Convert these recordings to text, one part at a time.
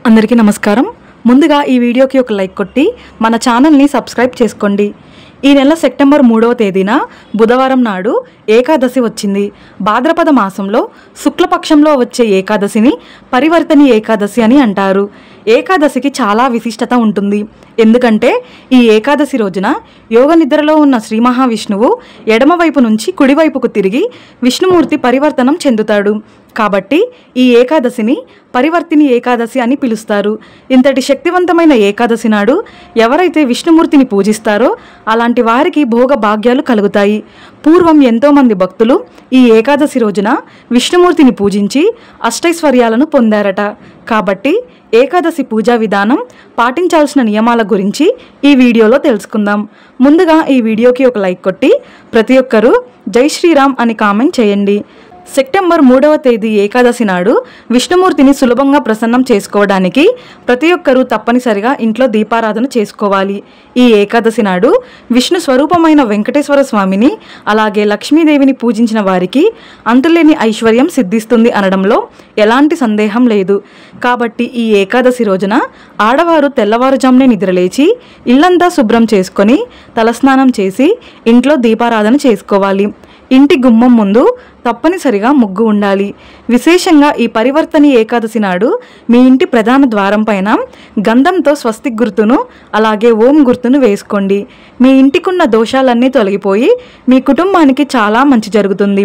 అందరికీ నమస్కారం। ముందుగా ఈ వీడియోకి ఒక లైక్ కొట్టి మన ఛానల్ని సబ్స్క్రైబ్ చేసుకోండి। ఈ నెల సెప్టెంబర్ 3వ తేదీన బుధవారం నాడు ఏకాదశి వచ్చింది। భాద్రపద మాసంలో శుక్లపక్షంలో వచ్చే ఏకాదశిని పరివర్తని ఏకాదశి అని అంటారు। ఏకాదశికి చాలా విశిష్టత ఉంటుంది। ఎందుకంటే ఈ ఏకాదశి రోజున యోగ నిద్రలో ఉన్న శ్రీ మహావిష్ణువు ఎడమవైపు నుంచి కుడివైపుకు తిరిగి విష్ణుమూర్తి పరివర్తనం చెందుతాడు। కాబట్టి ఈ ఏకాదశిని పరివర్తిని ఏకాదశి అని పిలుస్తారు। ఇంతటి శక్తివంతమైన ఏకాదశి నాడు ఎవరైతే విష్ణుమూర్తిని పూజిస్తారో అలాంటి వారికి భోగ భాగ్యాలు కలుగుతాయి। పూర్వం ఎంతోమంది భక్తులు ఈ ఏకాదశి రోజున విష్ణుమూర్తిని పూజించి అష్టైశ్వర్యాలను పొందారట। కాబట్టి ఏకాదశి పూజా విధానం, పాటించాల్సిన నియమాల గురించి ఈ వీడియోలో తెలుసుకుందాం। ముందుగా ఈ వీడియోకి ఒక లైక్ కొట్టి ప్రతి ఒక్కరూ జై శ్రీరామ్ అని కామెంట్ చేయండి। సెప్టెంబర్ 3వ తేదీ ఏకాదశి నాడు విష్ణుమూర్తిని సులభంగా ప్రసన్నం చేసుకోవడానికి ప్రతి ఒక్కరూ తప్పనిసరిగా ఇంట్లో దీపారాధన చేసుకోవాలి। ఈ ఏకాదశి నాడు విష్ణు స్వరూపమైన వెంకటేశ్వర స్వామిని అలాగే లక్ష్మీదేవిని పూజించిన వారికి అంతులేని ఐశ్వర్యం సిద్ధిస్తుంది అనడంలో ఎలాంటి సందేహం లేదు। కాబట్టి ఈ ఏకాదశి రోజున ఆడవారు తెల్లవారుజామునే నిద్రలేచి ఇల్లంతా శుభ్రం చేసుకొని తలస్నానం చేసి ఇంట్లో దీపారాధన చేసుకోవాలి। ఇంటి గుమ్మం ముందు తప్పనిసరిగా ముగ్గు ఉండాలి। విశేషంగా ఈ పరివర్తని ఏకాదశి నాడు మీ ఇంటి ప్రధాన ద్వారం పైన గంధంతో స్వస్తిక్ గుర్తును అలాగే ఓం గుర్తును వేసుకోండి। మీ ఇంటికున్న దోషాలన్నీ తొలగిపోయి మీ కుటుంబానికి చాలా మంచి జరుగుతుంది।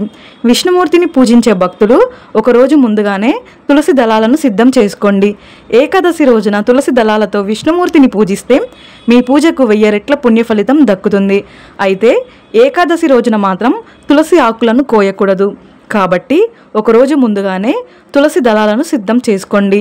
విష్ణుమూర్తిని పూజించే భక్తులు ఒకరోజు ముందుగానే తులసి దళాలను సిద్ధం చేసుకోండి। ఏకాదశి రోజున తులసి దళాలతో విష్ణుమూర్తిని పూజిస్తే మీ పూజకు 1000 రెట్ల పుణ్య ఫలితం దక్కుతుంది। అయితే ఏకాదశి రోజున మాత్రం తులసి ఆకులను కోయకూడదు। కాబట్టి ఒకరోజు ముందుగానే తులసి దళాలను సిద్ధం చేసుకోండి।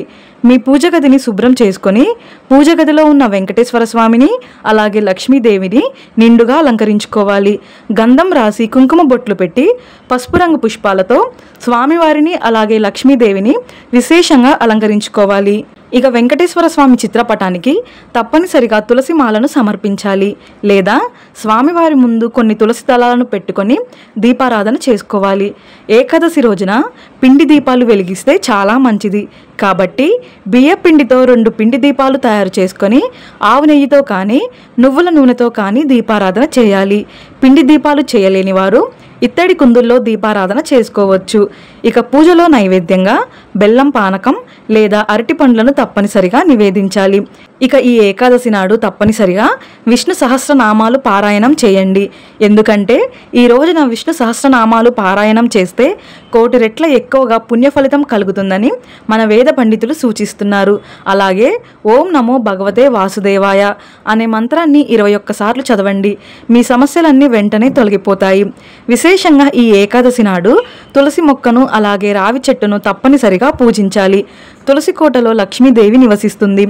మీ పూజ గదిని శుభ్రం చేసుకొని పూజ గదిలో ఉన్న వెంకటేశ్వర స్వామిని అలాగే లక్ష్మీదేవిని నిండుగా అలంకరించుకోవాలి। గంధం రాసి కుంకుమ బొట్లు పెట్టి పసుపు రంగు పుష్పాలతో స్వామివారిని అలాగే లక్ష్మీదేవిని విశేషంగా అలంకరించుకోవాలి। ఇక వెంకటేశ్వర స్వామి చిత్రపటానికి తప్పనిసరిగా తులసి మాలను సమర్పించాలి, లేదా స్వామివారి ముందు కొన్ని తులసి దళాలను పెట్టుకొని దీపారాధన చేసుకోవాలి। ఏకాదశి రోజున పిండి దీపాలు వెలిగిస్తే చాలా మంచిది। కాబట్టి బియ్య పిండితో 2 పిండి దీపాలు తయారు చేసుకొని ఆవు నెయ్యితో కానీ నువ్వుల నూనెతో కానీ దీపారాధన చేయాలి। పిండి దీపాలు చేయలేని వారు ఇత్తడి కుందుల్లో దీపారాధన చేసుకోవచ్చు। ఇక పూజలో నైవేద్యంగా బెల్లం పానకం లేదా అరటి పండ్లను తప్పనిసరిగా నివేదించాలి। ఇక ఈ ఏకాదశి నాడు తప్పనిసరిగా విష్ణు సహస్రనామాలు పారాయణం చేయండి। ఎందుకంటే ఈ రోజున విష్ణు సహస్రనామాలు పారాయణం చేస్తే 1,000 రెట్ల ఎక్కువగా పుణ్య ఫలితం కలుగుతుందని మన వేద పండితులు సూచిస్తున్నారు। అలాగే ఓం నమో భగవతే వాసుదేవాయ అనే మంత్రాన్ని 21 సార్లు చదవండి। మీ సమస్యలన్నీ వెంటనే తొలగిపోతాయి। విశేషంగా ఈ ఏకాదశి నాడు తులసి మొక్కను అలాగే రావి చెట్టును తప్పనిసరిగా పూజించాలి। తులసి కోటలో లక్ష్మీదేవి నివసిస్తుంది,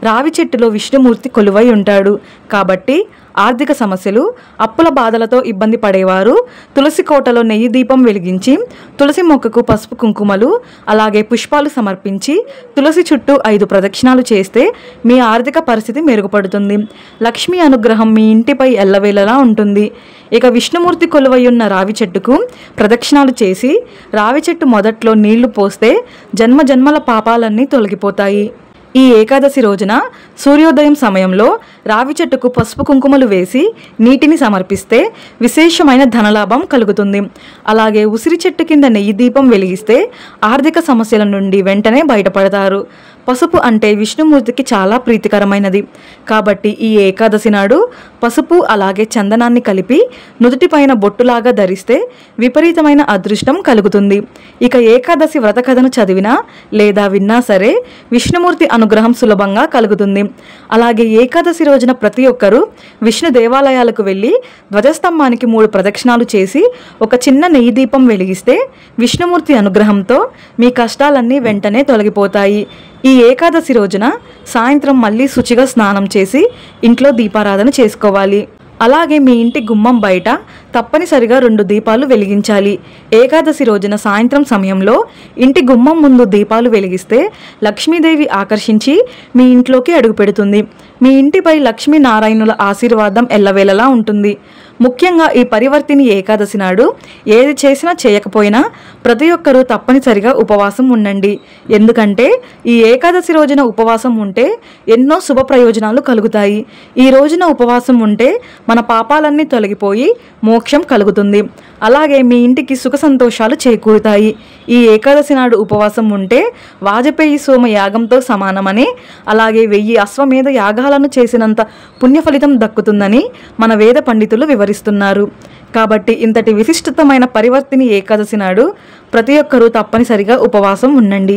రావి చెట్టులో విష్ణుమూర్తి కొలువై ఉంటాడు। కాబట్టి ఆర్థిక సమస్యలు, అప్పుల బాధలతో ఇబ్బంది పడేవారు తులసి కోటలో నెయ్యి దీపం వెలిగించి తులసి మొక్కకు పసుపు కుంకుమలు అలాగే పుష్పాలు సమర్పించి తులసి చుట్టూ 5 ప్రదక్షిణాలు చేస్తే మీ ఆర్థిక పరిస్థితి మెరుగుపడుతుంది। లక్ష్మీ అనుగ్రహం మీ ఇంటిపై ఎల్లవేళలా ఉంటుంది। ఇక విష్ణుమూర్తి కొలువై ఉన్న రావి చెట్టుకు ప్రదక్షిణాలు చేసి రావి చెట్టు మొదట్లో నీళ్లు పోస్తే జన్మ జన్మల పాపాలన్నీ తొలగిపోతాయి। ఈ ఏకాదశి రోజున సూర్యోదయం సమయంలో రావి చెట్టుకు పసుపు కుంకుమలు వేసి నీటిని సమర్పిస్తే విశేషమైన ధనలాభం కలుగుతుంది। అలాగే ఉసిరి చెట్టు కింద నెయ్యి దీపం వెలిగిస్తే ఆర్థిక సమస్యల నుండి వెంటనే బయటపడతారు। పసుపు అంటే విష్ణుమూర్తికి చాలా ప్రీతికరమైనది। కాబట్టి ఈ ఏకాదశి నాడు పసుపు అలాగే చందనాన్ని కలిపి నుదుటిపైన బొట్టులాగా ధరిస్తే విపరీతమైన అదృష్టం కలుగుతుంది। ఇక ఏకాదశి వ్రత కథను చదివినా లేదా విన్నా సరే విష్ణుమూర్తి అనుగ్రహం సులభంగా కలుగుతుంది। అలాగే ఏకాదశి రోజున ప్రతి ఒక్కరూ విష్ణు దేవాలయాలకు వెళ్ళి ధ్వజస్తంభానికి 3 ప్రదక్షిణాలు చేసి ఒక చిన్న నెయ్యి దీపం వెలిగిస్తే విష్ణుమూర్తి అనుగ్రహంతో మీ కష్టాలన్నీ వెంటనే తొలగిపోతాయి। ఈ ఏకాదశి రోజున సాయంత్రం మళ్ళీ శుచిగా స్నానం చేసి ఇంట్లో దీపారాధన చేసుకోవాలి। అలాగే మీ ఇంటి గుమ్మం బయట తప్పనిసరిగా 2 దీపాలు వెలిగించాలి। ఏకాదశి రోజున సాయంత్రం సమయంలో ఇంటి గుమ్మం ముందు దీపాలు వెలిగిస్తే లక్ష్మీదేవి ఆకర్షించి మీ ఇంట్లోకి అడుగుపెడుతుంది। మీ ఇంటిపై లక్ష్మీనారాయణుల ఆశీర్వాదం ఎల్లవేళలా ఉంటుంది। ముఖ్యంగా ఈ పరివర్తిని ఏకాదశి నాడు ఏది చేసినా చేయకపోయినా ప్రతి ఒక్కరూ తప్పనిసరిగా ఉపవాసం ఉండండి. ఎందుకంటే ఈ ఏకాదశి రోజున ఉపవాసం ఉంటే ఎన్నో శుభ ప్రయోజనాలు కలుగుతాయి. ఈ రోజున ఉపవాసం ఉంటే మన పాపాలన్నీ తొలగిపోయి మోక్షం కలుగుతుంది. అలాగే మీ ఇంటికి సుఖ సంతోషాలు చేకూరుతాయి. ఈ ఏకాదశి నాడు ఉపవాసం ఉంటే వాజపేయి సోమ యాగంతో సమానమని, అలాగే 1000 అశ్వమేధ యాగాలను చేసినంత పుణ్యఫలితం దక్కుతుందని మన వేద పండితులు వివరిస్తున్నారు. కాబట్టి ఇంతటి విశిష్టమైన పరివర్తిని ఏకాదశి నాడు ప్రతి ఒక్కరూ తప్పనిసరిగా ఉపవాసం ఉండండి.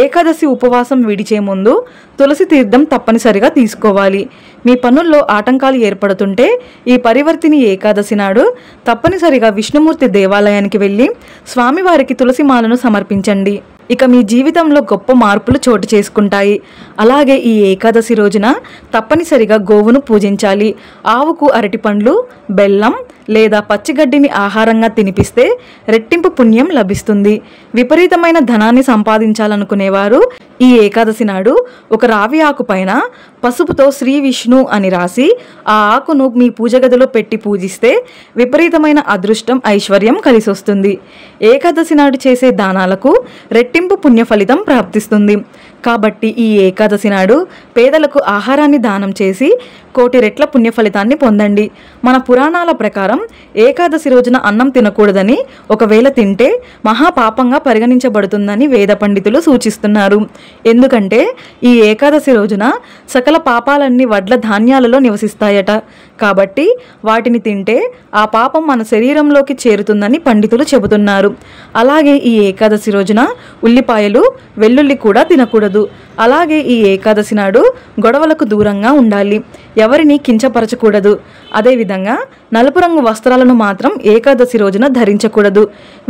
ఏకాదశి ఉపవాసం విడిచే ముందు తులసి తీర్థం తప్పనిసరిగా తీసుకోవాలి. మీ పనుల్లో ఆటంకాలు ఏర్పడుతుంటే ఈ పరివర్తిని ఏకాదశి నాడు తప్పనిసరిగా విష్ణుమూర్తి దేవాలయానికి వెళ్ళి స్వామివారికి తులసి మాలను సమర్పించండి. ఇక మీ జీవితంలో గొప్ప మార్పులు చోటు చేసుకుంటాయి. అలాగే ఈ ఏకాదశి రోజున తప్పనిసరిగా గోవును పూజించాలి. ఆవుకు అరటిపండ్లు, బెల్లం లేదా పచ్చిగడ్డిని ఆహారంగా తినిపిస్తే రెట్టింపు పుణ్యం లభిస్తుంది. విపరీతమైన ధనాన్ని సంపాదించాలనుకునేవారు ఈ ఏకాదశి నాడు ఒక రావి ఆకు పైన పసుపుతో శ్రీ విష్ణు అని రాసి ఆ ఆకును మీ పూజ గదిలో పెట్టి పూజిస్తే విపరీతమైన అదృష్టం, ఐశ్వర్యం కలిసొస్తుంది. ఏకాదశి నాడు చేసే దానాలకు రెట్టింపు పుణ్య ఫలితం ప్రాప్తిస్తుంది. కాబట్టి ఈ ఏకాదశి నాడు పేదలకు ఆహారాన్ని దానం చేసి 1,000,000 రెట్ల పుణ్య ఫలితాన్ని పొందండి. మన పురాణాల ప్రకారం ఏకాదశి రోజున అన్నం తినకూడదని, ఒకవేళ తింటే మహాపాపంగా పరిగణించబడుతుందని వేద పండితులు సూచిస్తున్నారు. ఎందుకంటే ఈ ఏకాదశి రోజున సకల పాపాలన్నీ వడ్ల ధాన్యాలలో నివసిస్తాయట. కాబట్టి వాటిని తింటే ఆ పాపం మన శరీరంలోకి చేరుతుందని పండితులు చెబుతున్నారు. అలాగే ఈ ఏకాదశి రోజున ఉల్లిపాయలు, వెల్లుల్లి కూడా తినకూడదు. అలాగే ఈ ఏకాదశి నాడు గొడవలకు దూరంగా ఉండాలి. ఎవరిని కించపరచకూడదు. అదేవిధంగా నలుపు రంగు వస్త్రాలను మాత్రం ఏకాదశి రోజున ధరించకూడదు.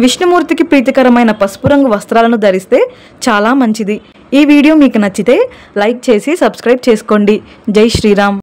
విష్ణుమూర్తికి ప్రీతికరమైన పసుపు రంగు వస్త్రాలను ధరిస్తే చాలా మంచిది. ఈ వీడియో మీకు నచ్చితే లైక్ చేసి సబ్స్క్రైబ్ చేసుకోండి. జై శ్రీరామ్.